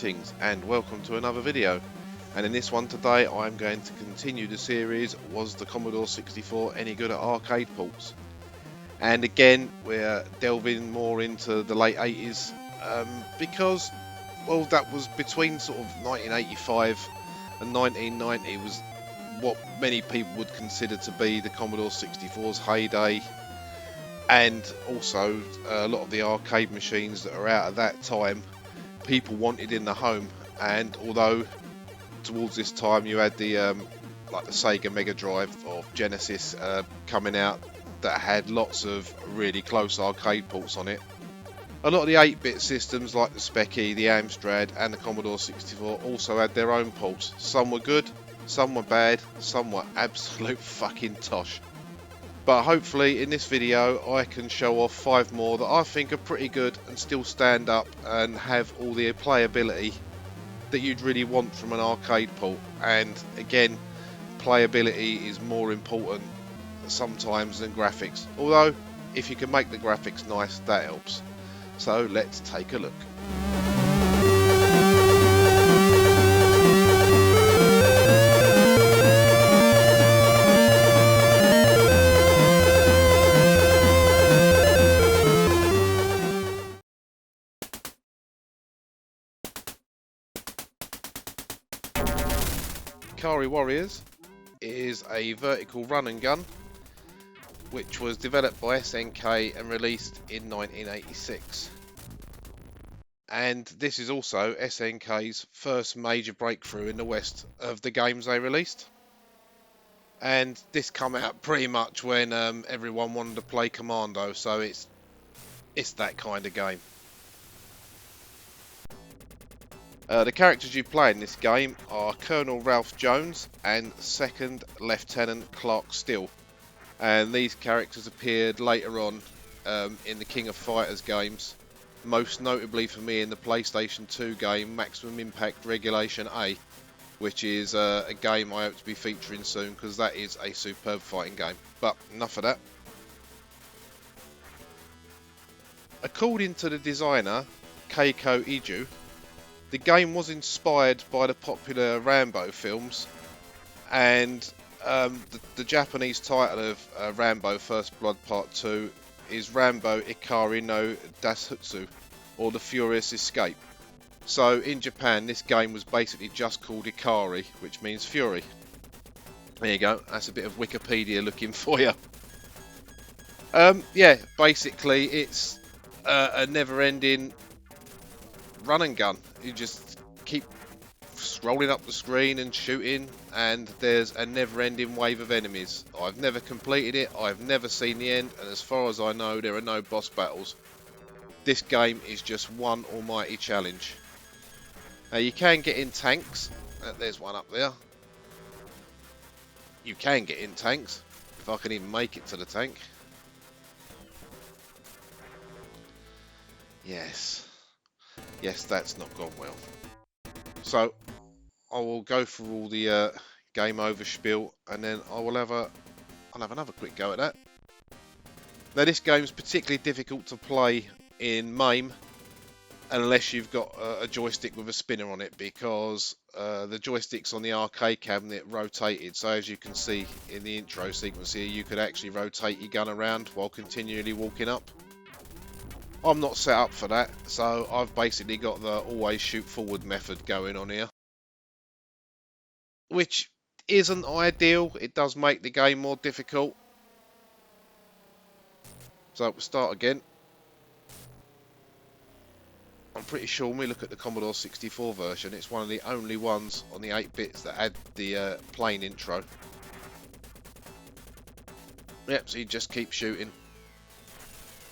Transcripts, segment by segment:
Greetings and welcome to another video, and in this one today I'm going to continue the series Was the Commodore 64 Any Good at Arcade Ports? And again we're delving more into the late 80s because, well, that was between sort of 1985 and 1990 was what many people would consider to be the Commodore 64's heyday, and also a lot of the arcade machines that are out at that time people wanted in the home. And although towards this time you had the like the Sega Mega Drive or Genesis coming out that had lots of really close arcade ports on it, a lot of the 8-bit systems like the Specky, the Amstrad and the Commodore 64 also had their own ports. Some were good, some were bad, some were absolute fucking tosh. But hopefully in this video I can show off 5 more that I think are pretty good and still stand up and have all the playability that you'd really want from an arcade port. And again, playability is more important sometimes than graphics, although if you can make the graphics nice, that helps. So let's take a look. Ikari Warriors is a vertical run and gun which was developed by SNK and released in 1986. And this is also SNK's first major breakthrough in the West of the games they released. And this come out pretty much when everyone wanted to play Commando, so it's that kind of game. The characters you play in this game are Colonel Ralph Jones and Second Lieutenant Clark Still, and these characters appeared later on in the King of Fighters games, most notably for me in the PlayStation 2 game Maximum Impact Regulation A, which is a game I hope to be featuring soon because that is a superb fighting game. But enough of that. According to the designer Keiko Iju, the game was inspired by the popular Rambo films, and the Japanese title of Rambo First Blood Part 2 is Rambo Ikari no Dasutsu, or The Furious Escape. So in Japan this game was basically just called Ikari, which means fury. There you go, that's a bit of Wikipedia looking for you. Yeah, basically it's a never-ending run and gun. You just keep scrolling up the screen and shooting, and there's a never-ending wave of enemies. I've never completed it, I've never seen the end, and as far as I know there are no boss battles. This game is just one almighty challenge. Now you can get in tanks. There's one up there. You can get in tanks, if I can even make it to the tank. Yes, that's not gone well. So I will go through all the game over spiel, and then I'll have another quick go at that. Now this game is particularly difficult to play in Mame unless you've got a joystick with a spinner on it, because the joysticks on the arcade cabinet rotated. So as you can see in the intro sequence here, you could actually rotate your gun around while continually walking up. I'm not set up for that, so I've basically got the always shoot forward method going on here, which isn't ideal. It does make the game more difficult. So we'll start again. I'm pretty sure when we look at the Commodore 64 version, it's one of the only ones on the 8-bits that had the plain intro. Yep, so you just keep shooting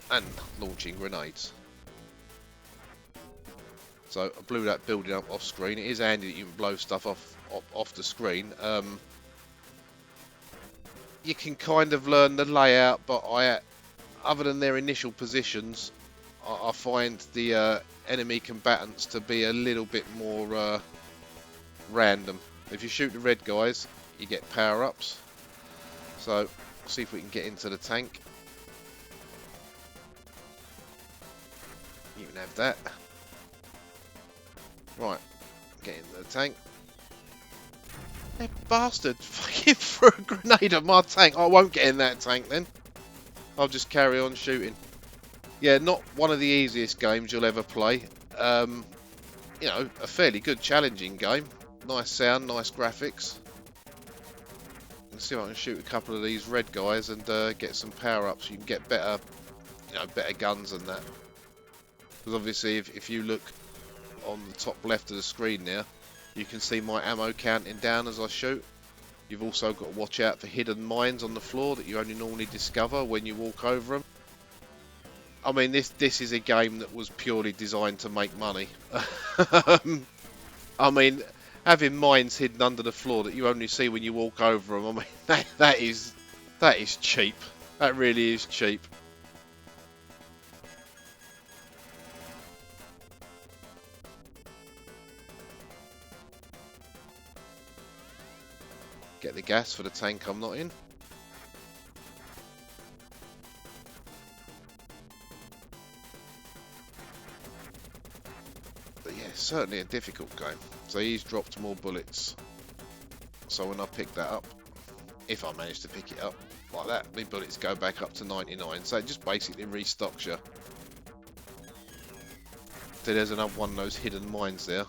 and launching grenades. So I blew that building up off screen. It is handy that you can blow stuff off the screen. You can kind of learn the layout, but other than their initial positions, I find the enemy combatants to be a little bit more random. If you shoot the red guys, you get power-ups. So we'll see if we can get into the tank. You can have that. Right, get in the tank. That bastard fucking threw a grenade at my tank. I won't get in that tank then. I'll just carry on shooting. Yeah, not one of the easiest games you'll ever play. You know, a fairly good challenging game. Nice sound, nice graphics. Let's see if I can shoot a couple of these red guys and get some power-ups. You can get better, you know, better guns than that. Because obviously, if you look on the top left of the screen there, you can see my ammo counting down as I shoot. You've also got to watch out for hidden mines on the floor that you only normally discover when you walk over them. I mean, this is a game that was purely designed to make money. I mean, having mines hidden under the floor that you only see when you walk over them, I mean, that is cheap. That really is cheap. Get the gas for the tank I'm not in. But yeah, certainly a difficult game. So he's dropped more bullets. So when I pick that up, if I manage to pick it up like that, my bullets go back up to 99. So it just basically restocks you. So there's another one of those hidden mines there.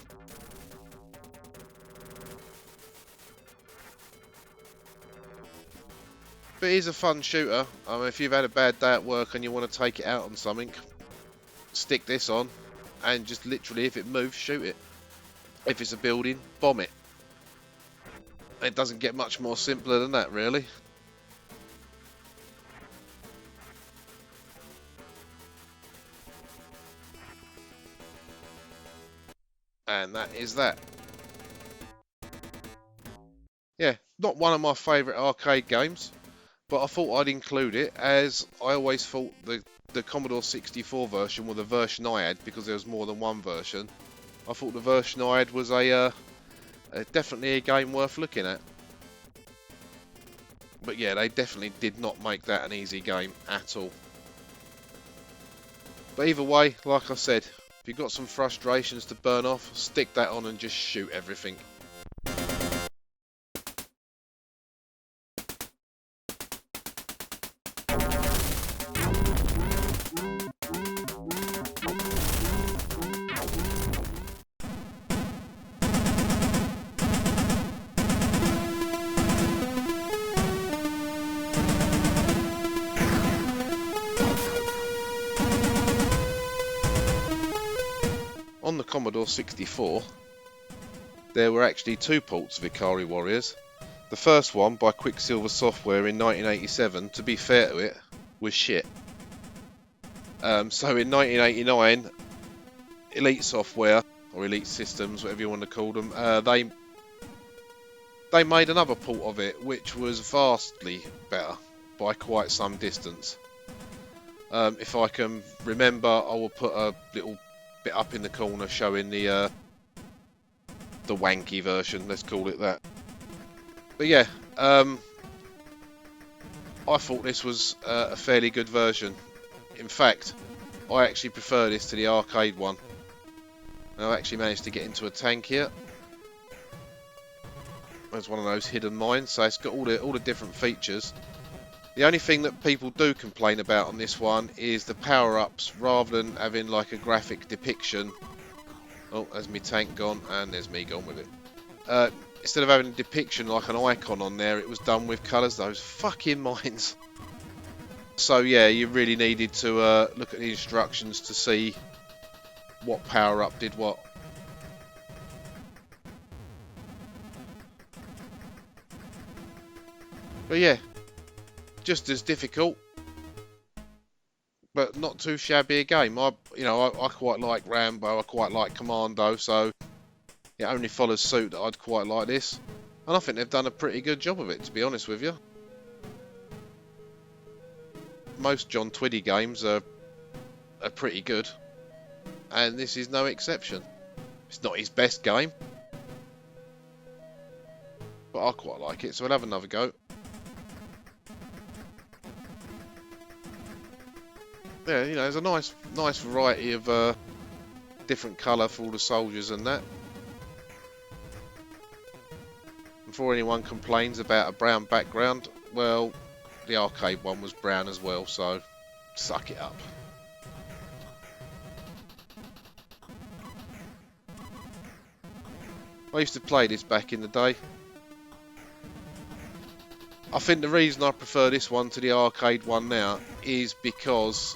But he's a fun shooter. I mean, if you've had a bad day at work and you want to take it out on something, stick this on and just literally, if it moves, shoot it. If it's a building, bomb it. It doesn't get much more simpler than that, really. And that is that. Yeah, not one of my favourite arcade games, but I thought I'd include it, as I always thought the Commodore 64 version was the version I had, because there was more than one version. I thought the version I had was definitely a game worth looking at. But yeah, they definitely did not make that an easy game at all. But either way, like I said, if you've got some frustrations to burn off, stick that on and just shoot everything. On the Commodore 64, there were actually two ports of Ikari Warriors. The first one, by Quicksilver Software in 1987, to be fair to it, was shit. So in 1989, Elite Software, or Elite Systems, whatever you want to call them, they made another port of it, which was vastly better by quite some distance. If I can remember, I will put a little bit up in the corner showing the wanky version, let's call it that. But yeah, I thought this was a fairly good version. In fact, I actually prefer this to the arcade one. And I actually managed to get into a tank here. There's one of those hidden mines, so it's got all the different features. The only thing that people do complain about on this one is the power-ups, rather than having like a graphic depiction. Oh, there's my tank gone, and there's me gone with it. Instead of having a depiction like an icon on there, it was done with colours. Those fucking mines. So yeah, you really needed to look at the instructions to see what power-up did what. But yeah, just as difficult, but not too shabby a game. I quite like Rambo, I quite like Commando, so it only follows suit that I'd quite like this. And I think they've done a pretty good job of it, to be honest with you. Most John Twiddy games are pretty good, and this is no exception. It's not his best game, but I quite like it, so we'll have another go. Yeah, you know, there's a nice variety of different colour for all the soldiers and that. before anyone complains about a brown background, well, the arcade one was brown as well, so suck it up. I used to play this back in the day. I think the reason I prefer this one to the arcade one now is because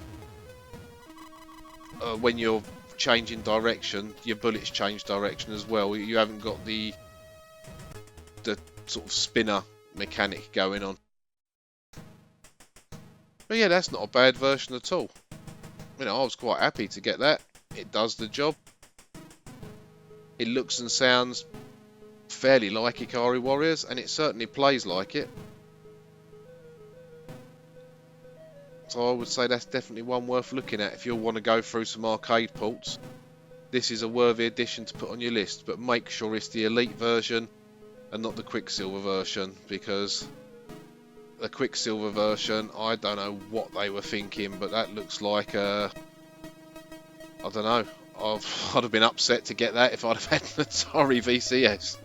when you're changing direction, your bullets change direction as well. You haven't got the sort of spinner mechanic going on. But yeah, that's not a bad version at all. You know, I was quite happy to get that. It does the job. It looks and sounds fairly like Ikari Warriors, and it certainly plays like it. So I would say that's definitely one worth looking at if you want to go through some arcade ports. This is a worthy addition to put on your list, but make sure it's the Elite version and not the Quicksilver version, because the Quicksilver version, I don't know what they were thinking, but that looks like I don't know. I'd have been upset to get that if I'd have had an Atari VCS.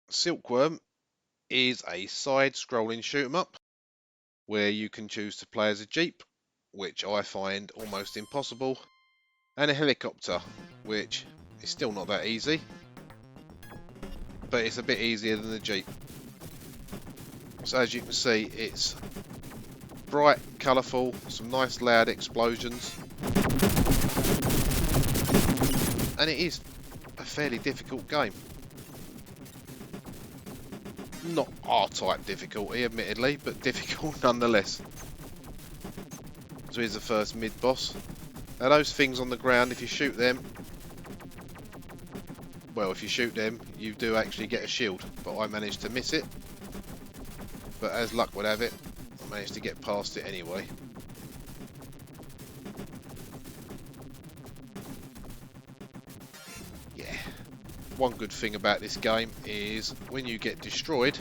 Silkworm is a side-scrolling shoot-'em-up where you can choose to play as a jeep, which I find almost impossible, and a helicopter, which is still not that easy, but it's a bit easier than the jeep. So as you can see, it's bright, colourful, some nice loud explosions, and it is a fairly difficult game. Not R-type difficulty, admittedly, but difficult nonetheless. So here's the first mid-boss. Now those things on the ground, if you shoot them, well, if you shoot them, you do actually get a shield, but I managed to miss it. But as luck would have it, I managed to get past it anyway. One good thing about this game is when you get destroyed,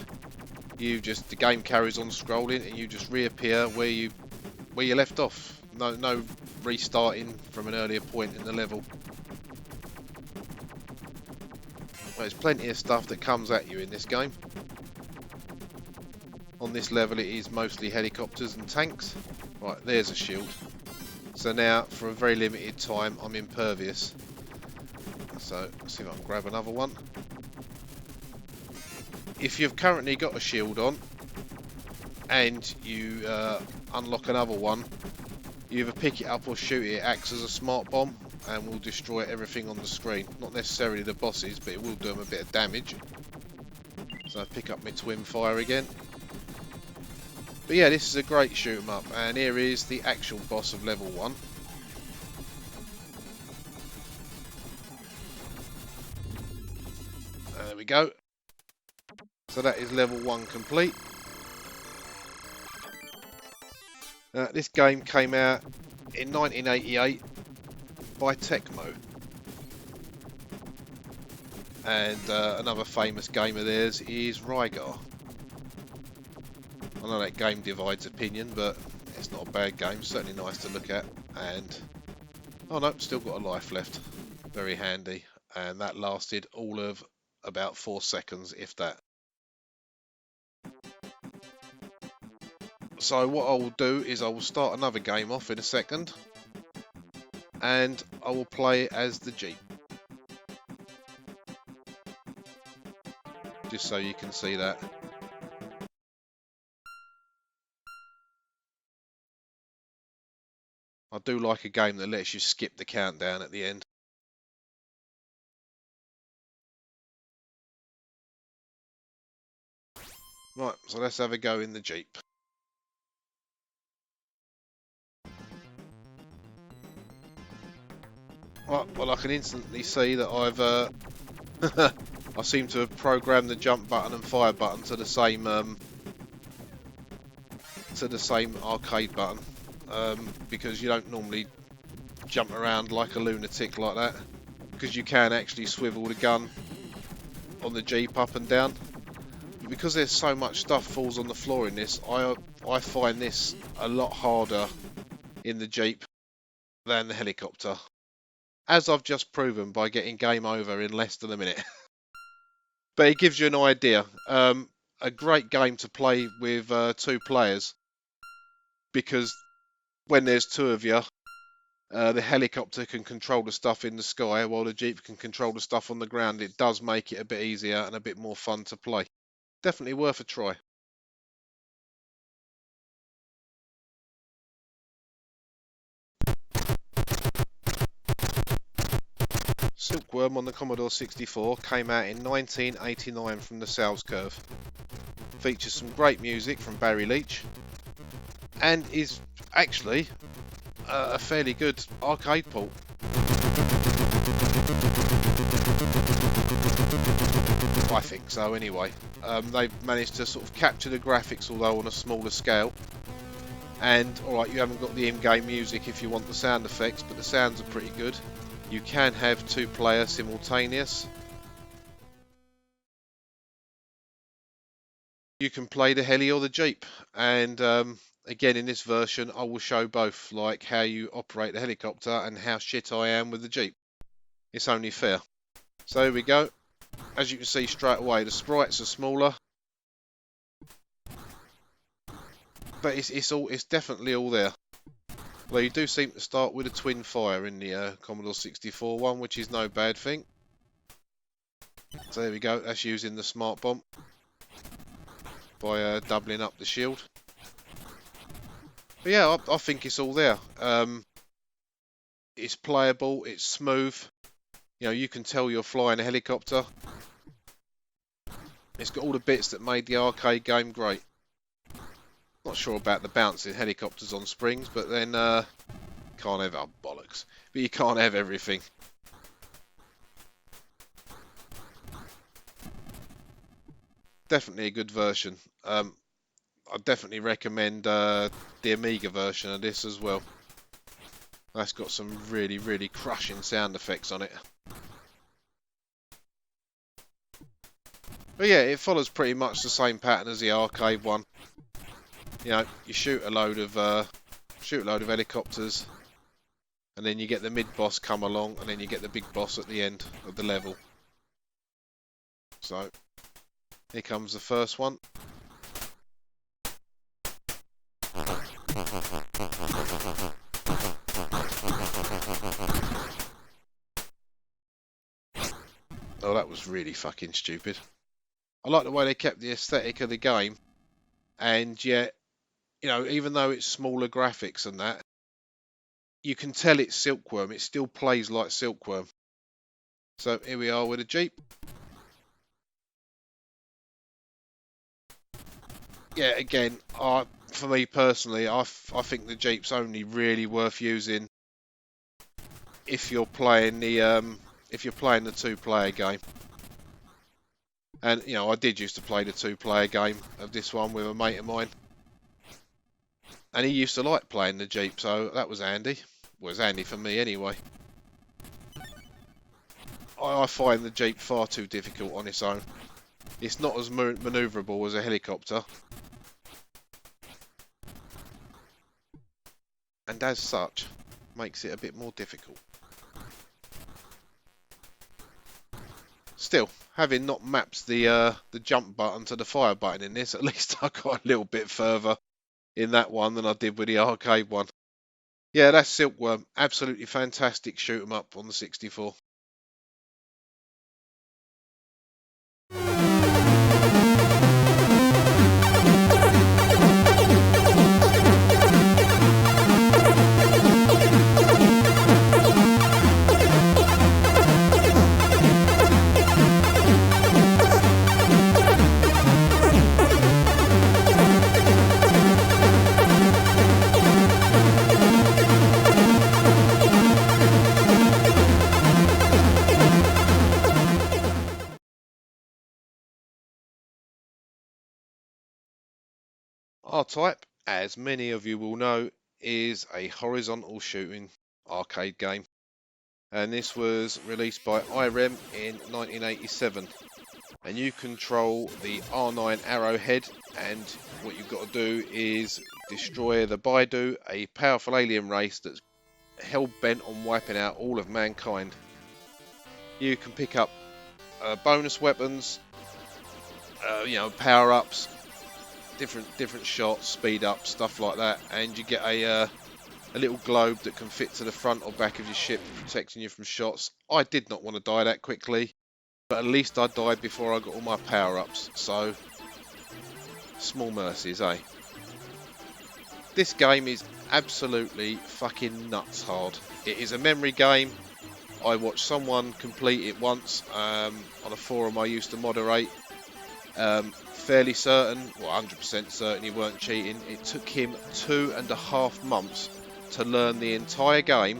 the game carries on scrolling and you just reappear where you left off. No restarting from an earlier point in the level. Well, there's plenty of stuff that comes at you in this game. On this level it is mostly helicopters and tanks. Right, there's a shield. So now, for a very limited time, I'm impervious. So, let's see if I can grab another one. If you've currently got a shield on, and you unlock another one, you either pick it up or shoot it. It acts as a smart bomb, and will destroy everything on the screen. Not necessarily the bosses, but it will do them a bit of damage. So I pick up my twin fire again. But yeah, this is a great shoot 'em up, and here is the actual boss of level 1. There we go. So that is level 1 complete. This game came out in 1988 by Tecmo. And another famous game of theirs is Rygar. I know that game divides opinion, but it's not a bad game. Certainly nice to look at. And oh no, still got a life left. Very handy. And that lasted all of about 4 seconds, if that. So what I will do is I will start another game off in a second, and I will play as the Jeep, just so you can see that. I do like a game that lets you skip the countdown at the end. Right, so let's have a go in the Jeep. Well, I can instantly see that I've I seem to have programmed the jump button and fire button to the same arcade button, because you don't normally jump around like a lunatic like that, because you can actually swivel the gun on the Jeep up and down. But because there's so much stuff falls on the floor in this, I find this a lot harder in the Jeep than the helicopter, as I've just proven by getting game over in less than a minute. But it gives you an idea. A great game to play with 2 players, because when there's 2 of you, the helicopter can control the stuff in the sky while the Jeep can control the stuff on the ground. It does make it a bit easier and a bit more fun to play. Definitely worth a try. Silkworm on the Commodore 64 came out in 1989 from the sales curve. Features some great music from Barry Leach, and is actually a fairly good arcade port. I think so anyway. They've managed to sort of capture the graphics, although on a smaller scale. And alright, you haven't got the in-game music if you want the sound effects, but the sounds are pretty good. You can have 2 players simultaneous. You can play the heli or the Jeep, and again in this version I will show both, like how you operate the helicopter and how shit I am with the Jeep. It's only fair. So here we go. As you can see straight away, the sprites are smaller, but it's definitely all there. Well, you do seem to start with a twin fire in the Commodore 64 one, which is no bad thing. So there we go, that's using the smart bomb by doubling up the shield. But yeah, I think it's all there. It's playable, it's smooth. You know, you can tell you're flying a helicopter. It's got all the bits that made the arcade game great. Not sure about the bouncing helicopters on springs, but then can't have bollocks. But you can't have everything. Definitely a good version. I definitely recommend the Amiga version of this as well. That's got some really, really crushing sound effects on it. But yeah, it follows pretty much the same pattern as the arcade one. You know, you shoot a load of helicopters, and then you get the mid-boss come along, and then you get the big boss at the end of the level. So, here comes the first one. Oh, that was really fucking stupid. I like the way they kept the aesthetic of the game, and yet, you know, even though it's smaller graphics and that, you can tell it's Silkworm. It still plays like Silkworm. So here we are with a Jeep. Yeah, again, for me personally, I think the Jeep's only really worth using if you're playing the 2-player game. And you know, I did used to play the 2-player game of this one with a mate of mine, and he used to like playing the Jeep, so that was handy. Well, it was handy for me anyway. I find the Jeep far too difficult on its own. It's not as manoeuvrable as a helicopter, and as such, makes it a bit more difficult. Still, having not mapped the jump button to the fire button in this, at least I got a little bit further in that one than I did with the arcade one. Yeah, that's Silkworm. Absolutely fantastic shoot 'em up on the 64. R-Type, as many of you will know, is a horizontal shooting arcade game. And this was released by IREM in 1987. And you control the R9 arrowhead, and what you've got to do is destroy the Baidu, a powerful alien race that's hell-bent on wiping out all of mankind. You can pick up bonus weapons, power-ups, different shots, speed up, stuff like that, and you get a little globe that can fit to the front or back of your ship, protecting you from shots. I did not want to die that quickly, but at least I died before I got all my power-ups, so small mercies, eh? This game is absolutely fucking nuts hard. It is a memory game. I watched someone complete it once on a forum I used to moderate. Fairly certain, well 100% certain he weren't cheating. It took him 2.5 months to learn the entire game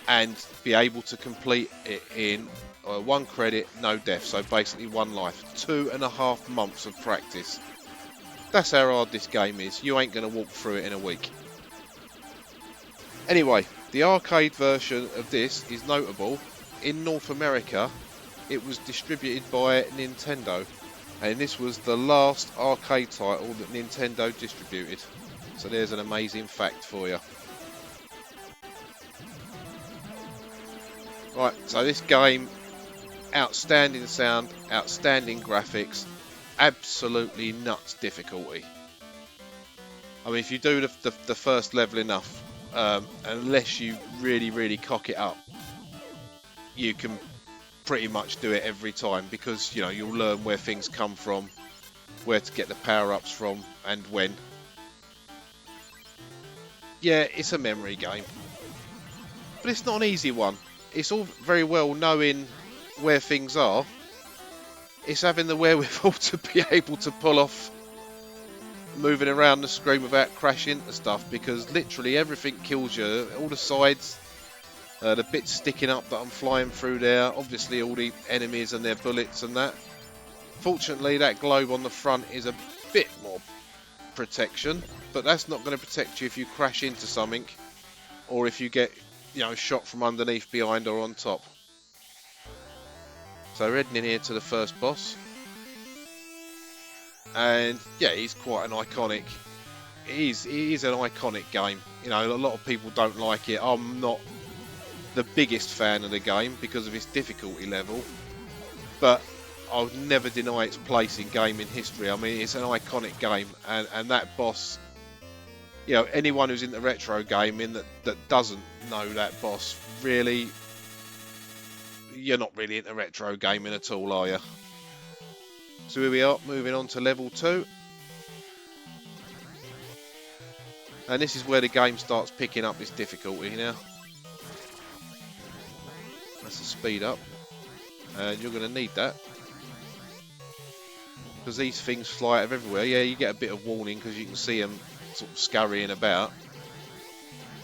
and be able to complete it in 1 credit, no death, so basically 1 life. 2.5 months of practice. That's how hard this game is. You ain't going to walk through it in a week. Anyway, the arcade version of this is notable. In North America, it was distributed by Nintendo, and this was the last arcade title that Nintendo distributed. So there's an amazing fact for you. Right, so this game, outstanding sound, outstanding graphics, absolutely nuts difficulty. I mean, if you do the first level enough, unless you really cock it up, you can pretty much do it every time, because you'll learn where things come from, where to get the power-ups from, and when. Yeah, it's a memory game, but it's not an easy one. It's all very well knowing where things are. It's having the wherewithal to be able to pull off moving around the screen without crashing into stuff, because literally everything kills you. All the sides, the bits sticking up that I'm flying through there, obviously all the enemies and their bullets and that. Fortunately, that globe on the front is a bit more protection, but that's not going to protect you if you crash into something, or if you get shot from underneath, behind, or on top. So we're heading in here to the first boss, and yeah, he's quite an iconic. He is an iconic game. A lot of people don't like it. I'm not the biggest fan of the game because of its difficulty level, but I would never deny its place in gaming history. I mean, it's an iconic game, and that boss, anyone who's into retro gaming that doesn't know that boss, really, you're not really into retro gaming at all, are you? So here we are, moving on to level 2. And this is where the game starts picking up its difficulty now. That's a speed up, and you're going to need that, because these things fly out of everywhere. Yeah, you get a bit of warning because you can see them sort of scurrying about,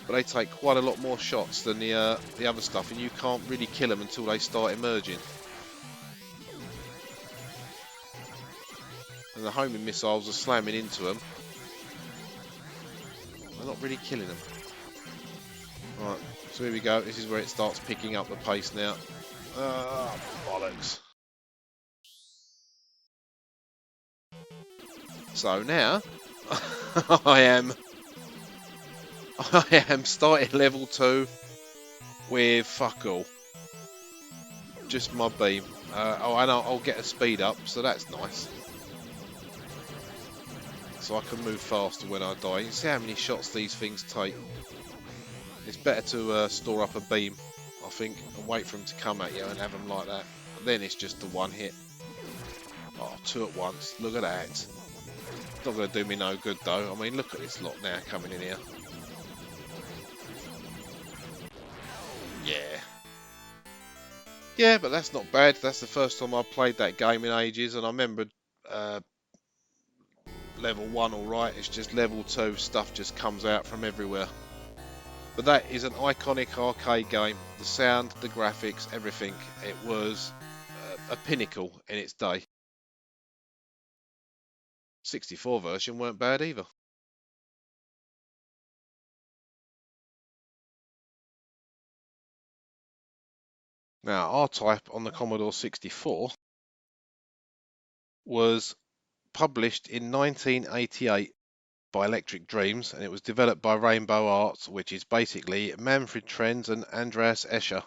but they take quite a lot more shots than the other stuff, and you can't really kill them until they start emerging. And the homing missiles are slamming into them. They're not really killing them. Right, so here we go. This is where it starts picking up the pace now. Bollocks. So now, I am starting level 2 with fuck all. Just my beam. And I'll get a speed up, so that's nice. So I can move faster when I die. You see how many shots these things take. It's better to store up a beam, I think, and wait for them to come at you and have them like that. And then it's just the one hit. Oh, 2 at once. Look at that. It's not going to do me no good though. I mean, look at this lot now coming in here. Yeah. Yeah, but that's not bad. That's the first time I played that game in ages, and I remembered level 1 alright. It's just level 2 stuff just comes out from everywhere. But that is an iconic arcade game. The sound, the graphics, everything. It was a pinnacle in its day. 64 version weren't bad either. Now, R-Type on the Commodore 64 was published in 1988 by Electric Dreams, and it was developed by Rainbow Arts, which is basically Manfred Trenz and Andreas Escher.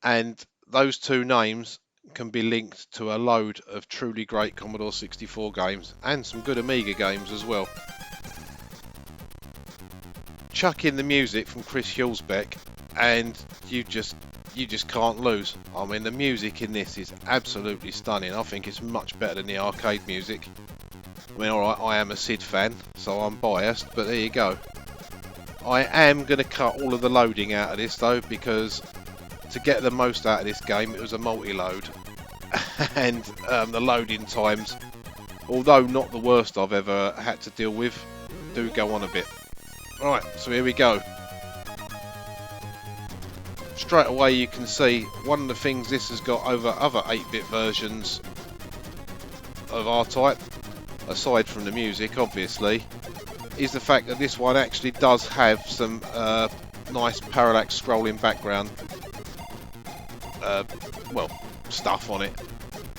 And those two names can be linked to a load of truly great Commodore 64 games and some good Amiga games as well. Chuck in the music from Chris Huelsbeck and you just can't lose. I mean, the music in this is absolutely stunning. I think it's much better than the arcade music. I mean, alright, I am a Sid fan, so I'm biased, but there you go. I am going to cut all of the loading out of this though, because to get the most out of this game, it was a multi-load. And the loading times, although not the worst I've ever had to deal with, do go on a bit. Alright, so here we go. Straight away you can see one of the things this has got over other 8-bit versions of R-Type, aside from the music obviously, is the fact that this one actually does have some nice parallax scrolling background well, stuff on it.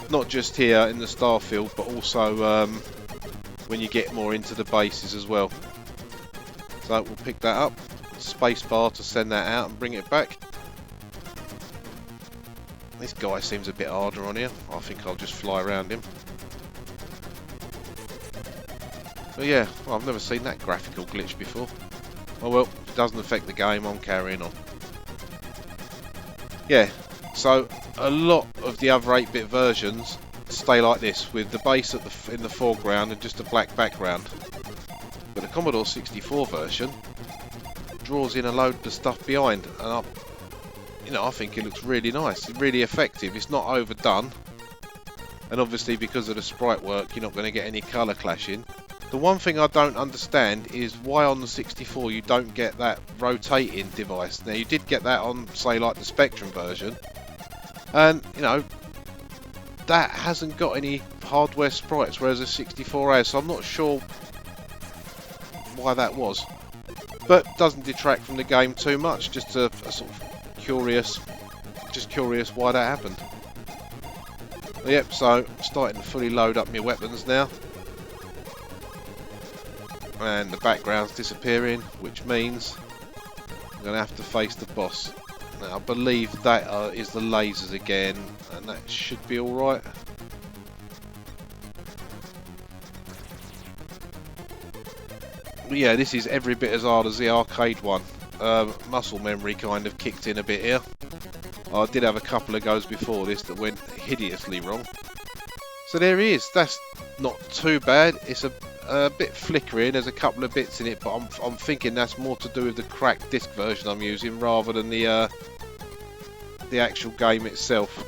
Not just here in the Starfield, but also when you get more into the bases as well. So we'll pick that up, spacebar to send that out and bring it back. This guy seems a bit harder on here. I think I'll just fly around him. But yeah, well, I've never seen that graphical glitch before. Oh well, it doesn't affect the game, I'm carrying on. Yeah, so a lot of the other 8-bit versions stay like this, with the base at in the foreground and just a black background. But the Commodore 64 version draws in a load of stuff behind, and I think it looks really nice, really effective. It's not overdone, and obviously because of the sprite work, you're not going to get any colour clashing. The one thing I don't understand is why on the 64 you don't get that rotating device. Now you did get that on, say, like the Spectrum version, and that hasn't got any hardware sprites, whereas the 64 has, so I'm not sure why that was, but doesn't detract from the game too much. Just a sort of curious why that happened. But yep, so starting to fully load up my weapons now, and the background's disappearing, which means I'm going to have to face the boss. Now I believe that is the lasers again, and that should be alright. Yeah, this is every bit as hard as the arcade one. Muscle memory kind of kicked in a bit here. I did have a couple of goes before this that went hideously wrong. So there he is. That's not too bad. It's a bit flickery. There's a couple of bits in it, but I'm thinking that's more to do with the cracked disc version I'm using rather than the actual game itself.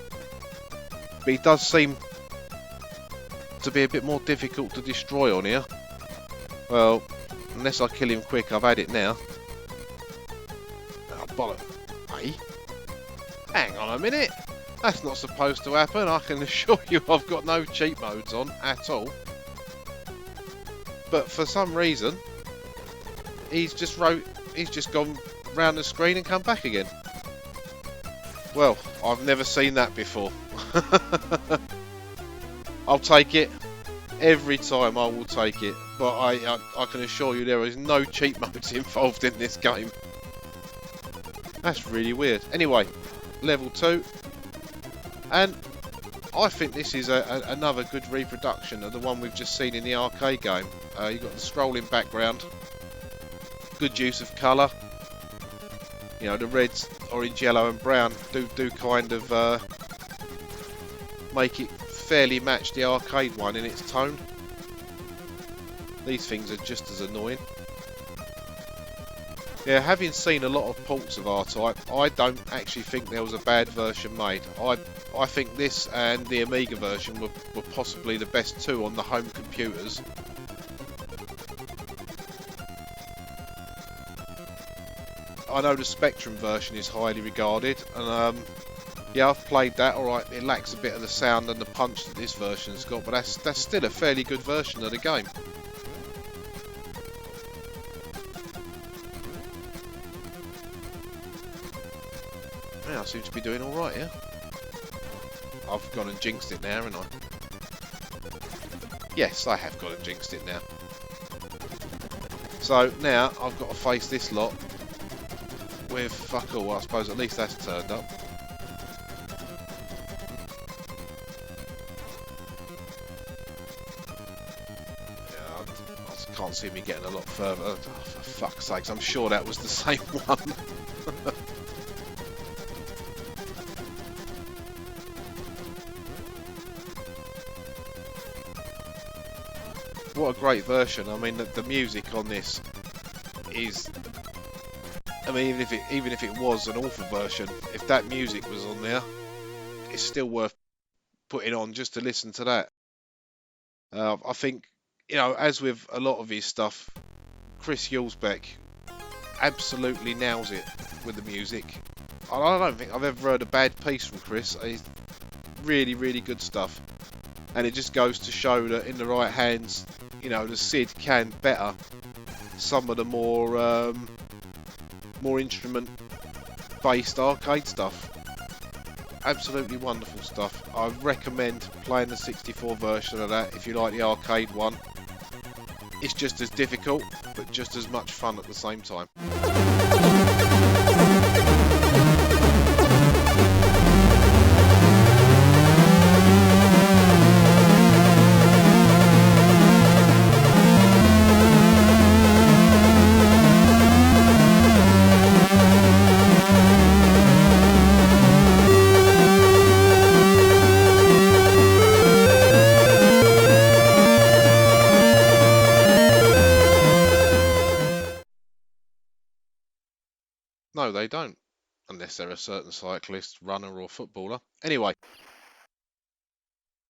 But he does seem to be a bit more difficult to destroy on here. Well, unless I kill him quick, I've had it now. Oh, bollock. Hey? Hang on a minute. That's not supposed to happen. I can assure you I've got no cheat modes on at all. But for some reason, he's just gone round the screen and come back again. Well, I've never seen that before. I'll take it. Every time I will take it. But I can assure you there is no cheat modes involved in this game. That's really weird. Anyway, level 2. And I think this is another good reproduction of the one we've just seen in the arcade game. You've got the scrolling background, good use of colour. The reds, orange, yellow and brown do kind of make it fairly match the arcade one in its tone. These things are just as annoying. Yeah, having seen a lot of ports of R-Type, I don't actually think there was a bad version made. I think this and the Amiga version were possibly the best two on the home computers. I know the Spectrum version is highly regarded, and Yeah, I've played that. Alright, it lacks a bit of the sound and the punch that this version's got, but that's still a fairly good version of the game. Yeah, I seem to be doing alright here. I've gone and jinxed it now, haven't I? Yes, I have gone and jinxed it now. So now I've got to face this lot with fuck all. I suppose at least that's turned up. Yeah, I can't see me getting a lot further. Oh, for fuck's sakes, I'm sure that was the same one. What a great version. I mean, the music on this is... I mean, even if it was an awful version, if that music was on there, it's still worth putting on just to listen to that. I think, you know, as with a lot of his stuff, Chris Huelsbeck absolutely nails it with the music. I don't think I've ever heard a bad piece from Chris. He's really, really good stuff. And it just goes to show that in the right hands, you know, the Sid can better some of the more instrument-based arcade stuff. Absolutely wonderful stuff. I recommend playing the 64 version of that if you like the arcade one. It's just as difficult, but just as much fun at the same time. No, they don't. Unless they're a certain cyclist, runner or footballer. Anyway.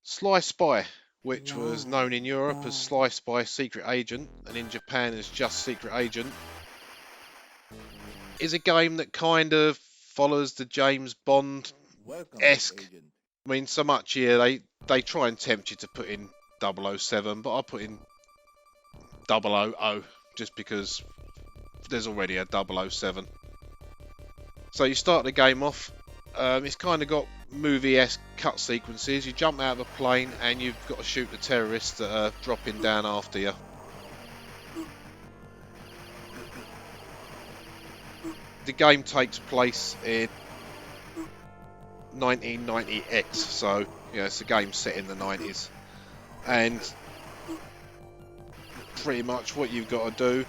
Sly Spy, which was known in Europe as Sly Spy Secret Agent and in Japan as just Secret Agent, is a game that kind of follows the James Bond-esque. I mean, so much here, they try and tempt you to put in 007, but I put in 000 just because there's already a 007. So you start the game off, it's kind of got movie-esque cut sequences. You jump out of a plane and you've got to shoot the terrorists that are dropping down after you. The game takes place in 1990X, so yeah, it's a game set in the 90s. And pretty much what you've got to do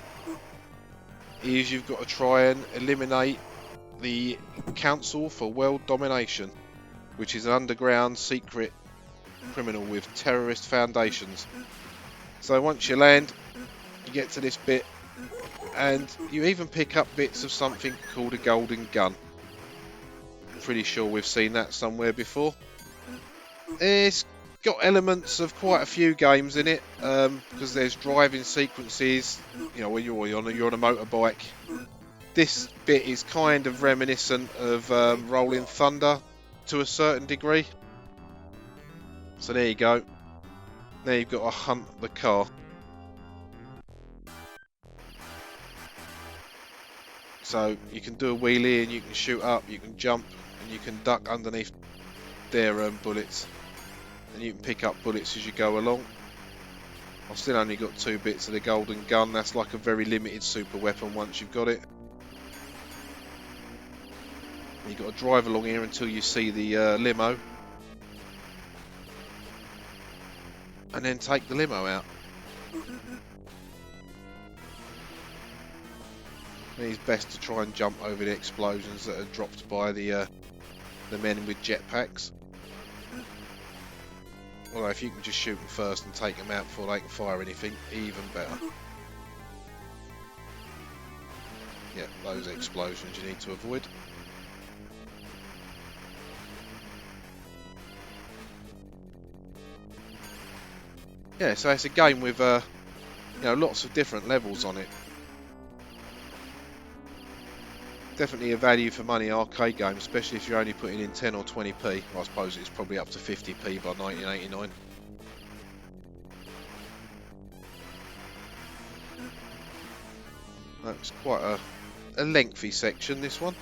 is you've got to try and eliminate the Council for World Domination, which is an underground secret criminal with terrorist foundations. So once you land, you get to this bit, and you even pick up bits of something called a golden gun. Pretty sure we've seen that somewhere before. It's got elements of quite a few games in it, because there's driving sequences, you know, when you're on a motorbike. This bit is kind of reminiscent of Rolling Thunder to a certain degree. So there you go. Now you've got to hunt the car. So you can do a wheelie and you can shoot up, you can jump and you can duck underneath their bullets. And you can pick up bullets as you go along. I've still only got 2 bits of the golden gun. That's like a very limited super weapon once you've got it. You've got to drive along here until you see the limo. And then take the limo out. And it's best to try and jump over the explosions that are dropped by the men with jetpacks. Although if you can just shoot them first and take them out before they can fire anything, even better. Yeah, those explosions you need to avoid. Yeah, so it's a game with you know, lots of different levels on it. Definitely a value for money arcade game, especially if you're only putting in 10 or 20p. I suppose it's probably up to 50p by 1989. That's quite a lengthy section, this one.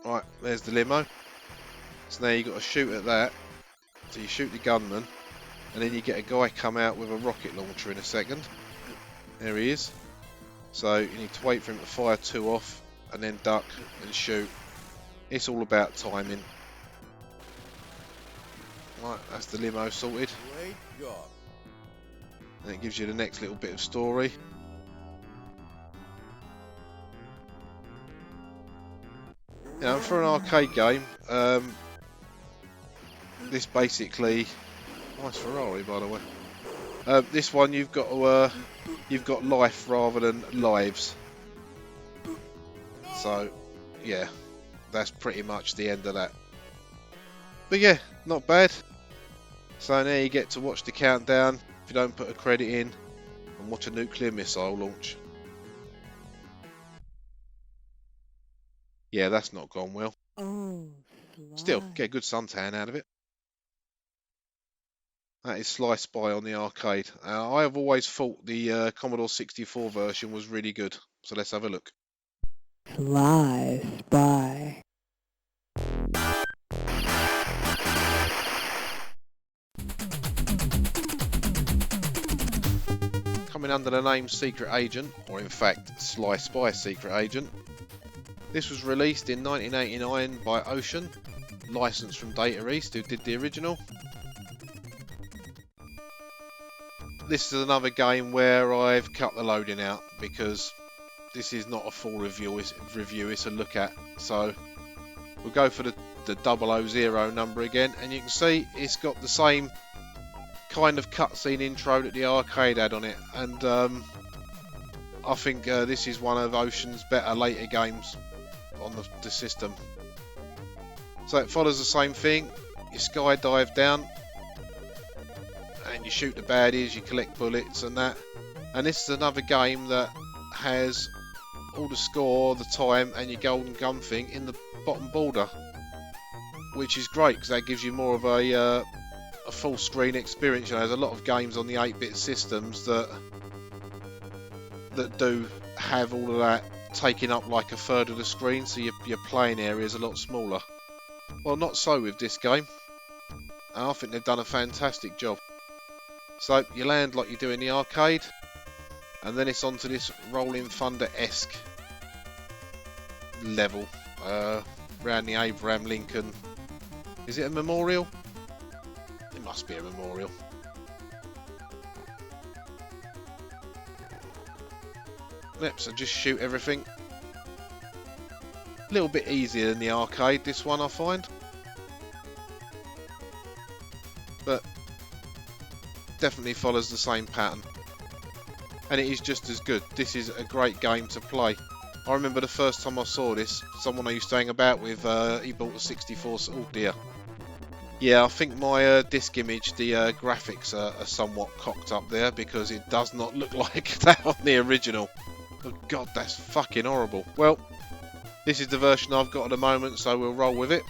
Right, there's the limo. So now you've got to shoot at that. So you shoot the gunman, and then you get a guy come out with a rocket launcher in a second. There he is. So you need to wait for him to fire 2 off, and then duck and shoot. It's all about timing. Right, that's the limo sorted. Great job. And it gives you the next little bit of story. Now, for an arcade game, this basically, nice Ferrari by the way. This one you've got life rather than lives. So, yeah, that's pretty much the end of that. But yeah, not bad. So now you get to watch the countdown if you don't put a credit in, and watch a nuclear missile launch. Yeah, that's not gone well. Oh, Still, Sly. get a good suntan out of it. That is Sly Spy on the arcade. I have always thought the Commodore 64 version was really good. So let's have a look. Sly Spy. Coming under the name Secret Agent, or in fact Sly Spy Secret Agent. This was released in 1989 by Ocean, licensed from Data East, who did the original. This is another game where I've cut the loading out because this is not a full review, it's a look at. So we'll go for the 000 number again, and you can see it's got the same kind of cutscene intro that the arcade had on it, and I think this is one of Ocean's better later games on the system. So it follows the same thing. You skydive down and you shoot the baddies, you collect bullets and that. And this is another game that has all the score, the time and your golden gun thing in the bottom border, which is great because that gives you more of a full screen experience. You know, there's a lot of games on the 8-bit systems that do have all of that taking up like a third of the screen, so your playing area is a lot smaller. Well, not so with this game, and I think they've done a fantastic job. So you land like you do in the arcade, and then it's onto this Rolling Thunder-esque level around the Abraham Lincoln. Is it a memorial? It must be a memorial. Yep, so just shoot everything. A little bit easier than the arcade, this one I find. But definitely follows the same pattern. And it is just as good. This is a great game to play. I remember the first time I saw this, someone I used to hang about with, he bought a 64, oh dear. Yeah, I think my disc image, the graphics are somewhat cocked up there because it does not look like that on the original. Oh god, that's fucking horrible. Well, this is the version I've got at the moment, so we'll roll with it.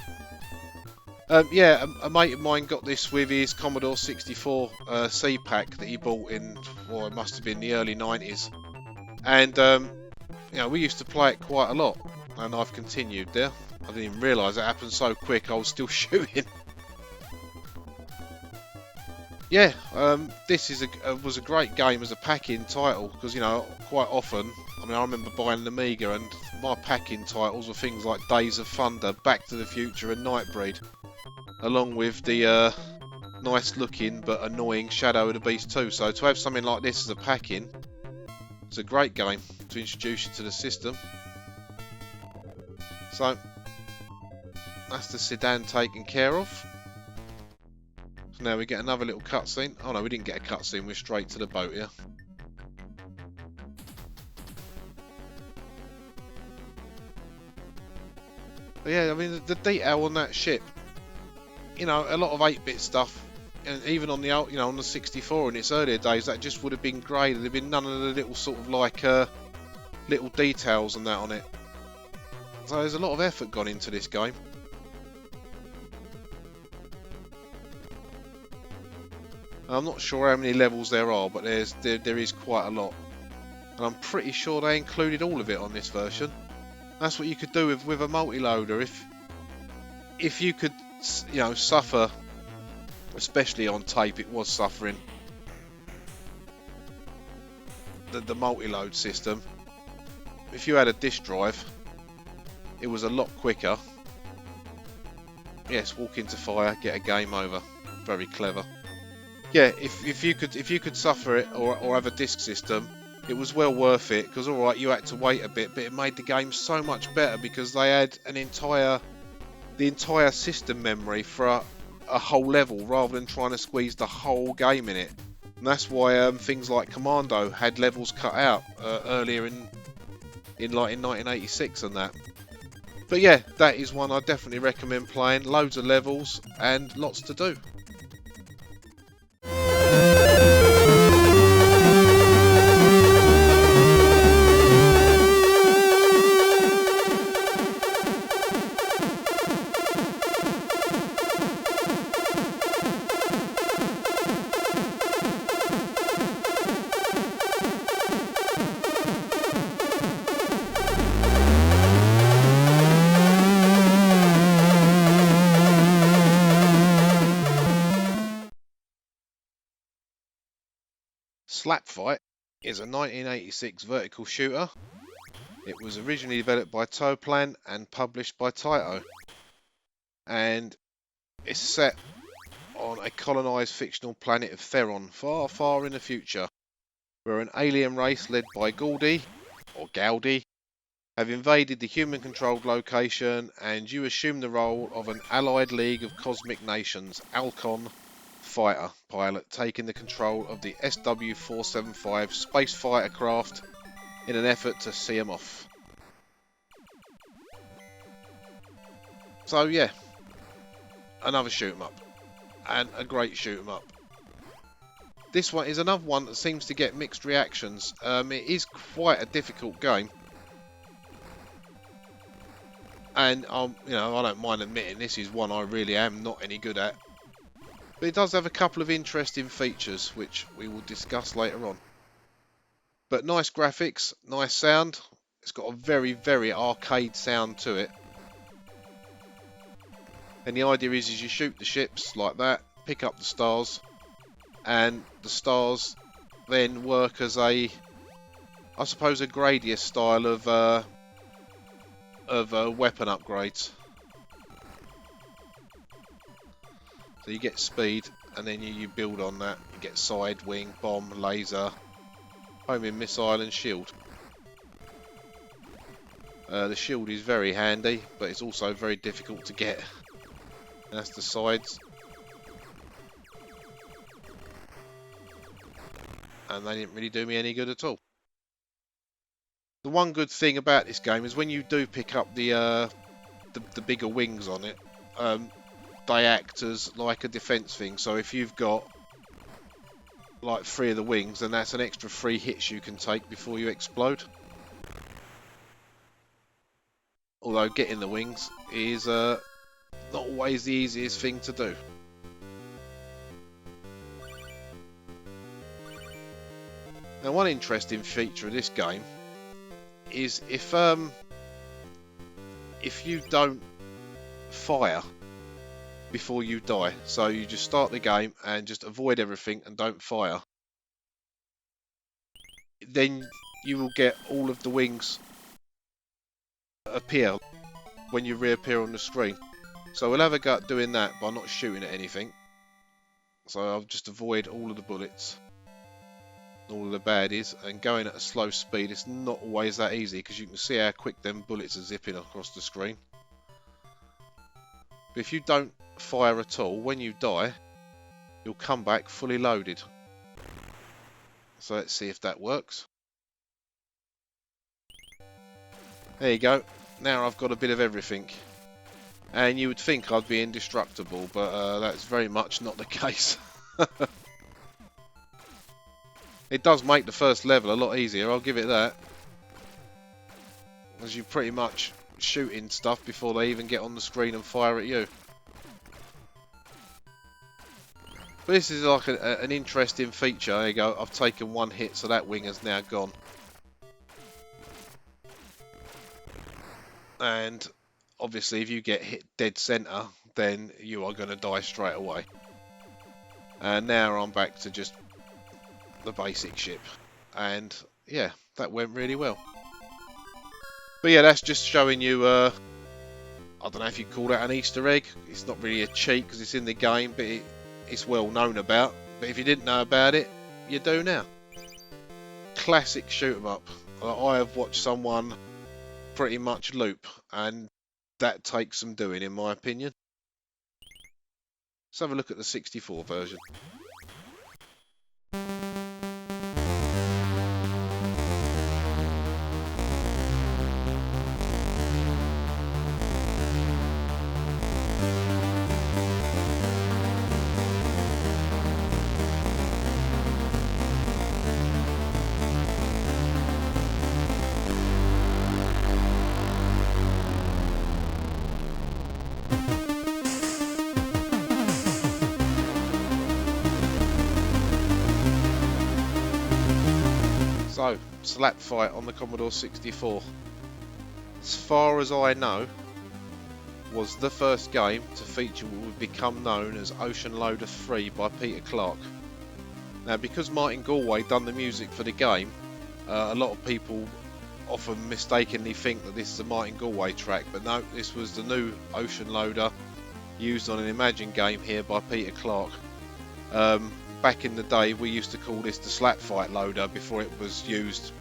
Yeah, a mate of mine got this with his Commodore 64 C-Pack that he bought in, well, it must have been the early 90s. And, you know, we used to play it quite a lot, and I've continued there. I didn't even realise it happened so quick, I was still shooting. Yeah, this is was a great game as a pack-in title, because, you know, quite often, I mean, I remember buying an Amiga, and my pack-in titles were things like Days of Thunder, Back to the Future, and Nightbreed, along with the nice-looking but annoying Shadow of the Beast 2. So to have something like this as a pack-in, it's a great game to introduce you to the system. So that's the sedan taken care of. Now we get another little cutscene. Oh no, we didn't get a cutscene, we're straight to the boat here. But yeah, I mean, the detail on that ship, you know, a lot of 8-bit stuff, and even on the, you know, on the 64 in its earlier days, that just would have been grey. There'd have been none of the little sort of like, you little details and that on it. So there's a lot of effort gone into this game. I'm not sure how many levels there are, but there is quite a lot. And I'm pretty sure they included all of it on this version. That's what you could do with a multi-loader. If you could, you know, suffer, especially on tape, it was suffering. The multi-load system. If you had a disk drive, it was a lot quicker. Yes, walk into fire, get a game over. Very clever. Yeah, if you could suffer it or have a disk system, it was well worth it, because alright, you had to wait a bit, but it made the game so much better because they had the entire system memory for a whole level rather than trying to squeeze the whole game in it. And that's why things like Commando had levels cut out earlier in 1986 and that. But yeah, that is one I definitely recommend playing. Loads of levels and lots to do. Slap Fight is a 1986 vertical shooter. It was originally developed by Toplan and published by Taito. And it's set on a colonised fictional planet of Theron, far, far in the future, where an alien race led by Gaudi, or Gaudi, have invaded the human-controlled location, and you assume the role of an allied league of cosmic nations, Alcon fighter pilot, taking the control of the SW-475 space fighter craft in an effort to see them off. So yeah, another shoot 'em up, and a great shoot 'em up. This one is another one that seems to get mixed reactions. It is quite a difficult game, and you know, I don't mind admitting this is one I really am not any good at. But it does have a couple of interesting features, which we will discuss later on. But nice graphics, nice sound. It's got a very, very arcade sound to it. And the idea is you shoot the ships like that, pick up the stars, and the stars then work as I suppose, a Gradius style of weapon upgrades. So you get speed, and then you build on that. You get side, wing, bomb, laser, homing missile and shield. The shield is very handy, but it's also very difficult to get. That's the sides. And they didn't really do me any good at all. The one good thing about this game is when you do pick up the bigger wings on it, they act as like a defense thing. So if you've got like 3 of the wings, then that's an extra 3 hits you can take before you explode. Although getting the wings is not always the easiest thing to do. Now, one interesting feature of this game is if you don't fire before you die, so you just start the game and just avoid everything and don't fire, then you will get all of the wings appear when you reappear on the screen. So we'll have a go at doing that by not shooting at anything. So I'll just avoid all of the bullets, all of the baddies, and going at a slow speed. It's not always that easy because you can see how quick them bullets are zipping across the screen. But if you don't fire at all, when you die, you'll come back fully loaded. So let's see if that works. There you go. Now I've got a bit of everything. And you would think I'd be indestructible, but that's very much not the case. It does make the first level a lot easier, I'll give it that. as you pretty much shooting stuff before they even get on the screen and fire at you. But this is like an interesting feature. There you go, I've taken one hit, so that wing has now gone. And obviously if you get hit dead centre, then you are going to die straight away. And now I'm back to just the basic ship. And yeah, that went really well. But yeah, that's just showing you, I don't know if you call that an Easter egg. It's not really a cheat because it's in the game, but it's well known about. But if you didn't know about it, you do now. Classic shoot 'em up. I have watched someone pretty much loop, and that takes some doing in my opinion. Let's have a look at the 64 version. So, Slap Fight on the Commodore 64. As far as I know, was the first game to feature what would become known as Ocean Loader 3 by Peter Clark. Now, because Martin Galway done the music for the game, a lot of people often mistakenly think that this is a Martin Galway track, but no, this was the new Ocean Loader used on an Imagine game here by Peter Clark. Back in the day, we used to call this the Slap Fight loader before it was used,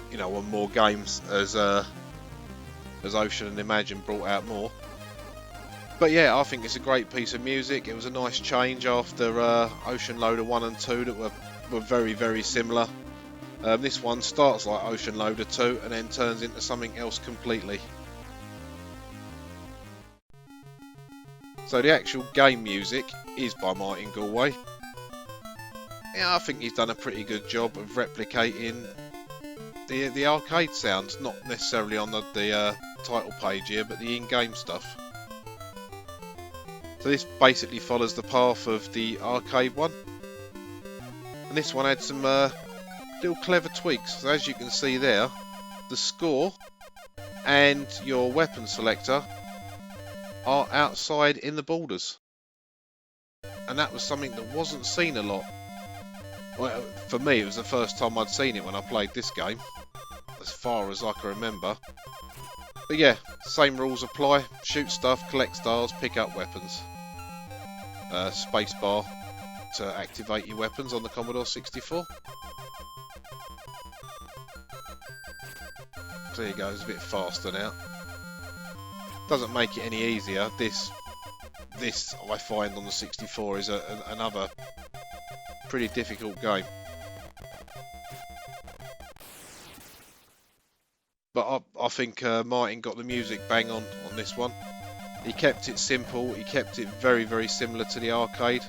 you know, on more games as Ocean and Imagine brought out more. But yeah, I think it's a great piece of music. It was a nice change after Ocean Loader 1 and 2 that were very, very similar. This one starts like Ocean Loader 2 and then turns into something else completely. So the actual game music is by Martin Galway. Yeah, I think he's done a pretty good job of replicating the arcade sounds, not necessarily on the title page here, but the in-game stuff. So this basically follows the path of the arcade one, and this one had some little clever tweaks. So as you can see there, the score and your weapon selector are outside in the borders, and that was something that wasn't seen a lot. Well, for me, it was the first time I'd seen it when I played this game, as far as I can remember. But yeah, same rules apply. Shoot stuff, collect stars, pick up weapons. Spacebar to activate your weapons on the Commodore 64. There you go, it's a bit faster now. Doesn't make it any easier. This I find on the 64 is another pretty difficult game. But I think Martin got the music bang on this one. He kept it simple, he kept it very, very similar to the arcade.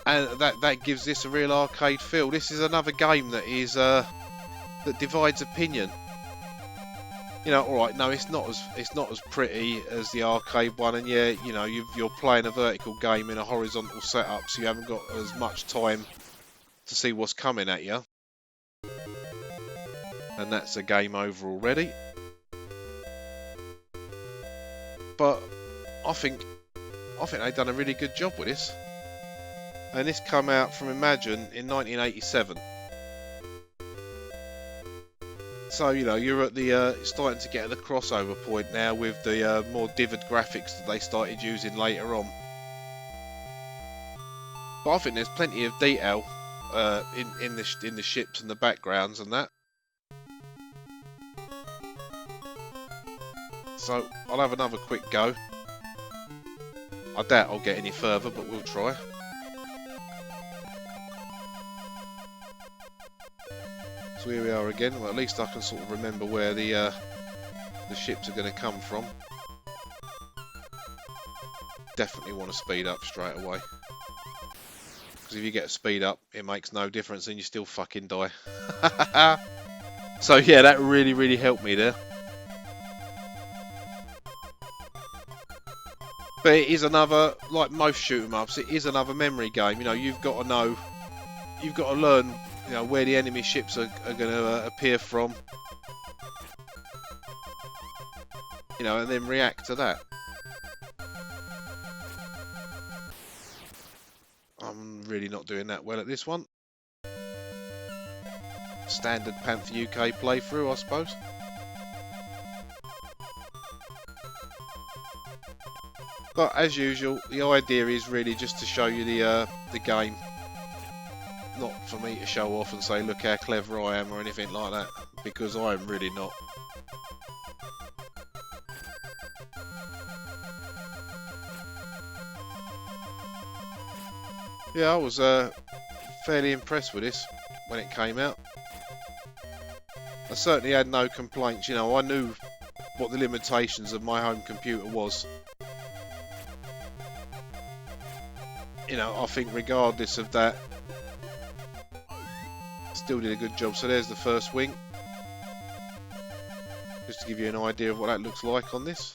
And that gives this a real arcade feel. This is another game that is that divides opinion. You know, alright, no, it's not as pretty as the arcade one, and yeah, you know, you're playing a vertical game in a horizontal setup, so you haven't got as much time to see what's coming at you. And that's a game over already. But I think they've done a really good job with this. And this came out from Imagine in 1987. So, you know, you're at the starting to get at the crossover point now with the more vivid graphics that they started using later on. But I think there's plenty of detail in the ships and the backgrounds and that. So I'll have another quick go. I doubt I'll get any further, but we'll try. So here we are again. Well, at least I can sort of remember where the ships are going to come from. Definitely want to speed up straight away. Because if you get a speed up, it makes no difference and you still fucking die. So yeah, that really helped me there. But it is another, like most shoot 'em ups, it is another memory game. You know, you've got to know, you've got to learn, you know, where the enemy ships are going to appear from. You know, and then react to that. I'm really not doing that well at this one. Standard Panther UK playthrough, I suppose. But as usual, the idea is really just to show you the game. Not for me to show off and say, look how clever I am or anything like that, because I'm really not. Yeah, I was fairly impressed with this when it came out. I certainly had no complaints. You know, I knew what the limitations of my home computer was. You know, I think regardless of that, still did a good job. So there's the first wing. Just to give you an idea of what that looks like on this.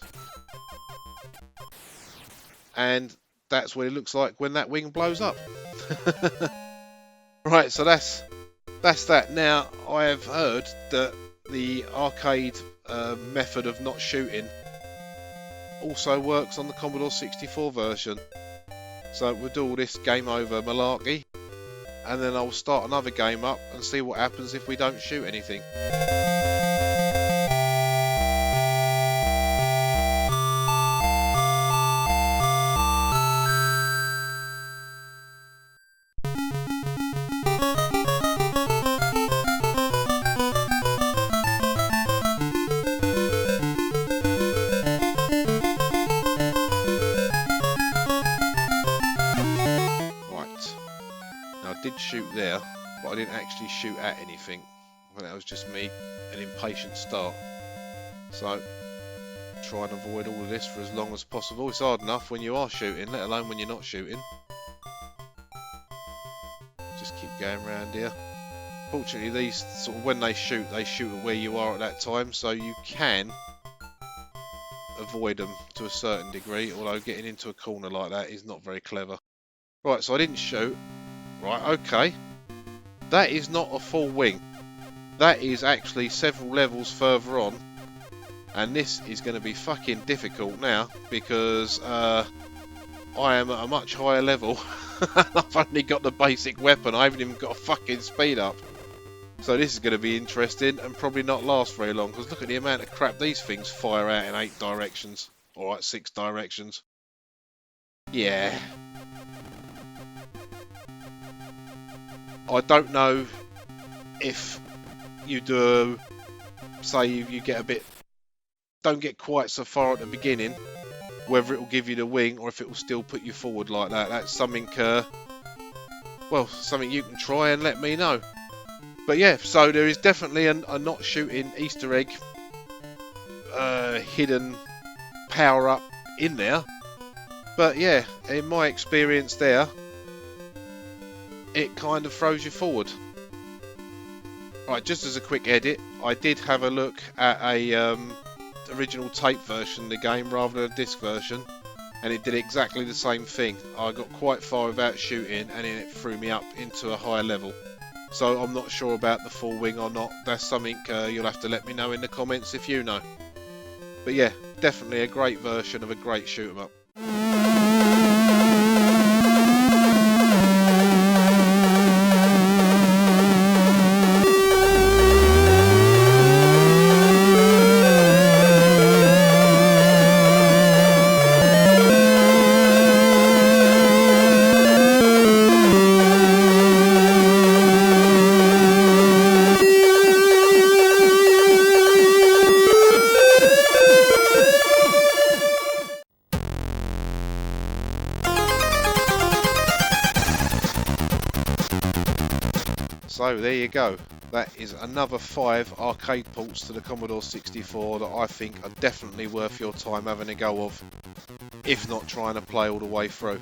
And that's what it looks like when that wing blows up. Right, so that's that. Now, I have heard that the arcade method of not shooting also works on the Commodore 64 version. So we'll do all this game over malarkey, and then I'll start another game up and see what happens if we don't shoot anything. Shoot there, but I didn't actually shoot at anything. I think that was just me, an impatient start. So try and avoid all of this for as long as possible. It's hard enough when you are shooting, let alone when you're not shooting. Just keep going around here. Fortunately, these sort of, when they shoot at where you are at that time, so you can avoid them to a certain degree, although getting into a corner like that is not very clever. Right, so I didn't shoot. Right, okay. That is not a full wing. That is actually several levels further on. And this is going to be fucking difficult now, because I am at a much higher level. I've only got the basic weapon. I haven't even got a fucking speed up. So this is going to be interesting and probably not last very long, because look at the amount of crap these things fire out in 8 directions. Alright, 6 directions. Yeah. I don't know if you do, say you get a bit, don't get quite so far at the beginning, whether it will give you the wing or if it will still put you forward like that. That's something, well, something you can try and let me know. But yeah, so there is definitely a not shooting Easter egg hidden power up in there. But yeah, in my experience there, it kind of throws you forward. Right, just as a quick edit, I did have a look at a original tape version of the game rather than a disc version, and it did exactly the same thing. I got quite far without shooting, and then it threw me up into a higher level. So I'm not sure about the full wing or not. That's something you'll have to let me know in the comments if you know. But yeah, definitely a great version of a great shoot 'em up. So there you go. That is another 5 arcade ports to the Commodore 64 that I think are definitely worth your time having a go of, if not trying to play all the way through.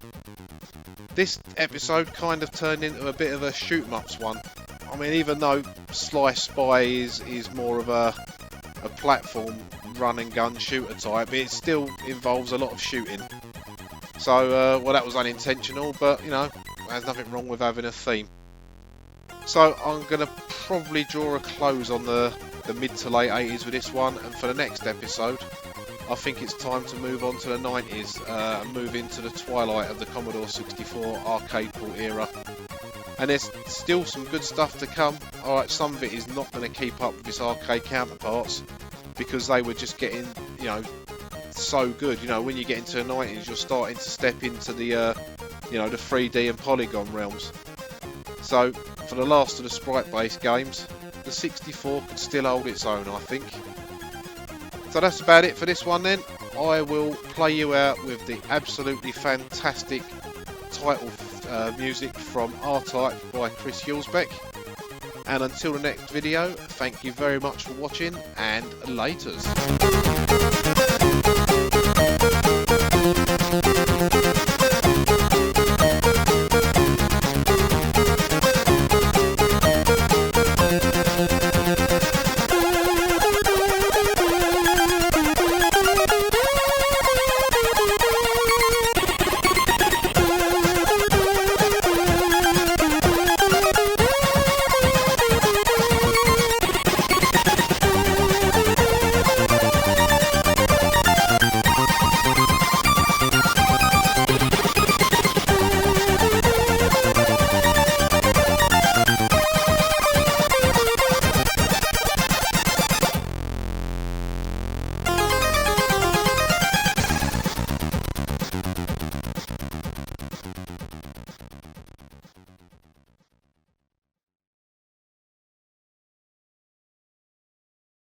This episode kind of turned into a bit of a shoot 'em ups one. I mean, even though Sly Spy is more of a platform run and gun shooter type, but it still involves a lot of shooting. So, well, that was unintentional, but, you know, there's nothing wrong with having a theme. So, I'm going to probably draw a close on the mid to late 80s with this one, and for the next episode, I think it's time to move on to the 90s and move into the twilight of the Commodore 64 arcade port era. And there's still some good stuff to come. Alright, some of it is not going to keep up with its arcade counterparts because they were just getting, you know, so good. You know, when you get into the 90s, you're starting to step into the, you know, the 3D and polygon realms. So, for the last of the sprite-based games, the 64 could still hold its own, I think. So that's about it for this one then. I will play you out with the absolutely fantastic title music from R-Type by Chris Huelsbeck. And until the next video, thank you very much for watching, and laters.